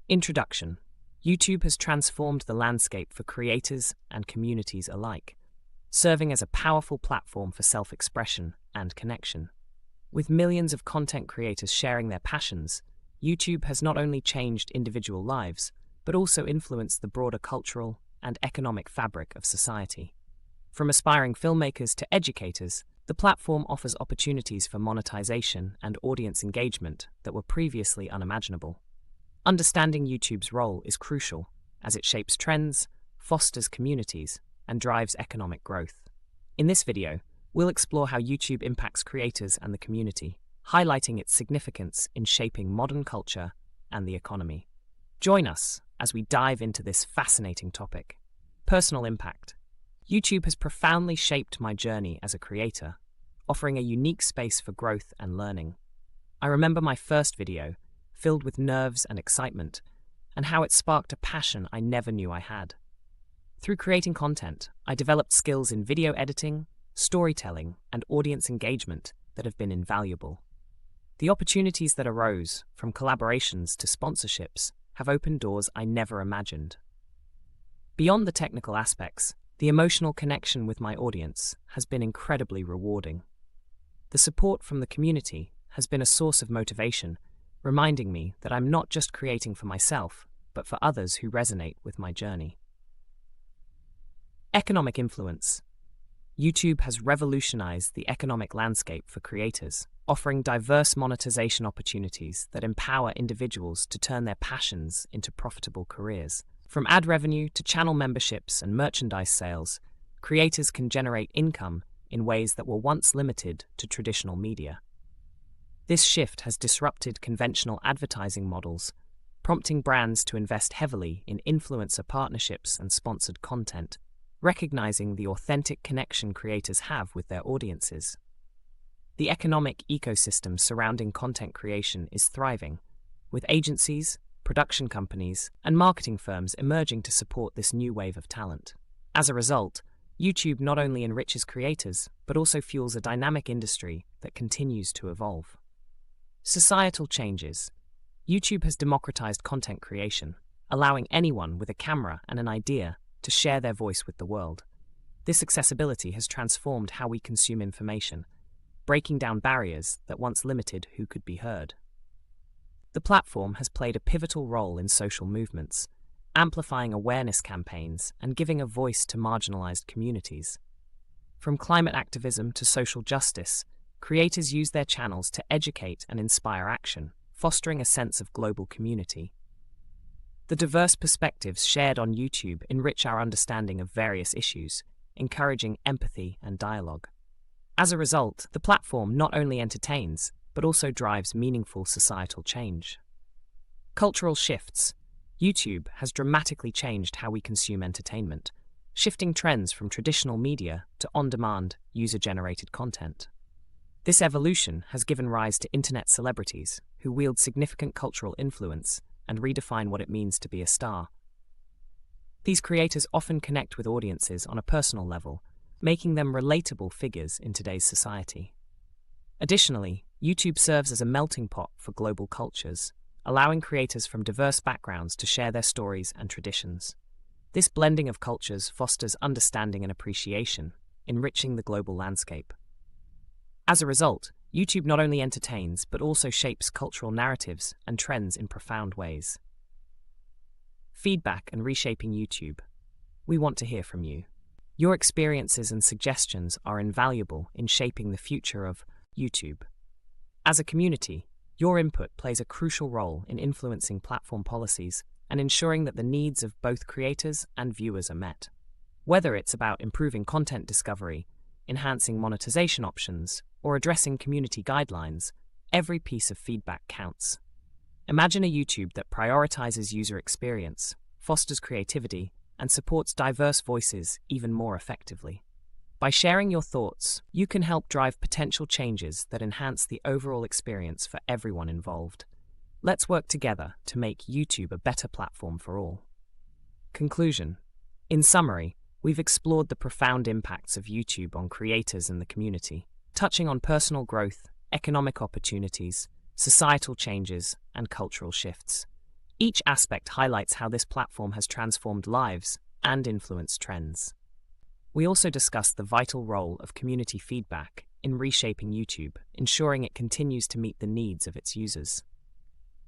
Introduction. YouTube has transformed the landscape for creators and communities alike, serving as a powerful platform for self-expression and connection. With millions of content creators sharing their passions, YouTube has not only changed individual lives, but also influenced the broader cultural and economic fabric of society. From aspiring filmmakers to educators, the platform offers opportunities for monetization and audience engagement that were previously unimaginable. Understanding YouTube's role is crucial, as it shapes trends, fosters communities, and drives economic growth. In this video, we'll explore how YouTube impacts creators and the community, highlighting its significance in shaping modern culture and the economy. Join us as we dive into this fascinating topic. Personal impact. YouTube has profoundly shaped my journey as a creator, offering a unique space for growth and learning. I remember my first video, filled with nerves and excitement, and how it sparked a passion I never knew I had. Through creating content, I developed skills in video editing, storytelling, and audience engagement that have been invaluable. The opportunities that arose, from collaborations to sponsorships, have opened doors I never imagined. Beyond the technical aspects, the emotional connection with my audience has been incredibly rewarding. The support from the community has been a source of motivation, reminding me that I'm not just creating for myself, but for others who resonate with my journey. Economic influence. YouTube has revolutionized the economic landscape for creators, offering diverse monetization opportunities that empower individuals to turn their passions into profitable careers. From ad revenue to channel memberships and merchandise sales, creators can generate income in ways that were once limited to traditional media. This shift has disrupted conventional advertising models, prompting brands to invest heavily in influencer partnerships and sponsored content, recognizing the authentic connection creators have with their audiences. The economic ecosystem surrounding content creation is thriving, with agencies, production companies, and marketing firms emerging to support this new wave of talent. As a result, YouTube not only enriches creators, but also fuels a dynamic industry that continues to evolve. Societal changes. YouTube has democratized content creation, allowing anyone with a camera and an idea to share their voice with the world. This accessibility has transformed how we consume information, breaking down barriers that once limited who could be heard. The platform has played a pivotal role in social movements, amplifying awareness campaigns and giving a voice to marginalized communities. From climate activism to social justice, creators use their channels to educate and inspire action, fostering a sense of global community. The diverse perspectives shared on YouTube enrich our understanding of various issues, encouraging empathy and dialogue. As a result, the platform not only entertains, but also drives meaningful societal change. Cultural shifts. YouTube has dramatically changed how we consume entertainment, shifting trends from traditional media to on-demand, user-generated content. This evolution has given rise to internet celebrities who wield significant cultural influence and redefine what it means to be a star. These creators often connect with audiences on a personal level, making them relatable figures in today's society. Additionally, YouTube serves as a melting pot for global cultures, allowing creators from diverse backgrounds to share their stories and traditions. This blending of cultures fosters understanding and appreciation, enriching the global landscape. As a result, YouTube not only entertains, but also shapes cultural narratives and trends in profound ways. Feedback and reshaping YouTube. We want to hear from you. Your experiences and suggestions are invaluable in shaping the future of YouTube. As a community, your input plays a crucial role in influencing platform policies and ensuring that the needs of both creators and viewers are met. Whether it's about improving content discovery, enhancing monetization options, or addressing community guidelines, every piece of feedback counts. Imagine a YouTube that prioritizes user experience, fosters creativity, and supports diverse voices even more effectively. By sharing your thoughts, you can help drive potential changes that enhance the overall experience for everyone involved. Let's work together to make YouTube a better platform for all. Conclusion. In summary, we've explored the profound impacts of YouTube on creators and the community, touching on personal growth, economic opportunities, societal changes, and cultural shifts. Each aspect highlights how this platform has transformed lives and influenced trends. We also discussed the vital role of community feedback in reshaping YouTube, ensuring it continues to meet the needs of its users.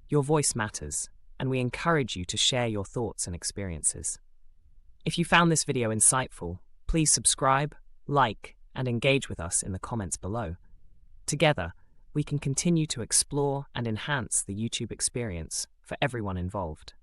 Your voice matters, and we encourage you to share your thoughts and experiences. If you found this video insightful, please subscribe, like, and engage with us in the comments below. Together, we can continue to explore and enhance the YouTube experience for everyone involved.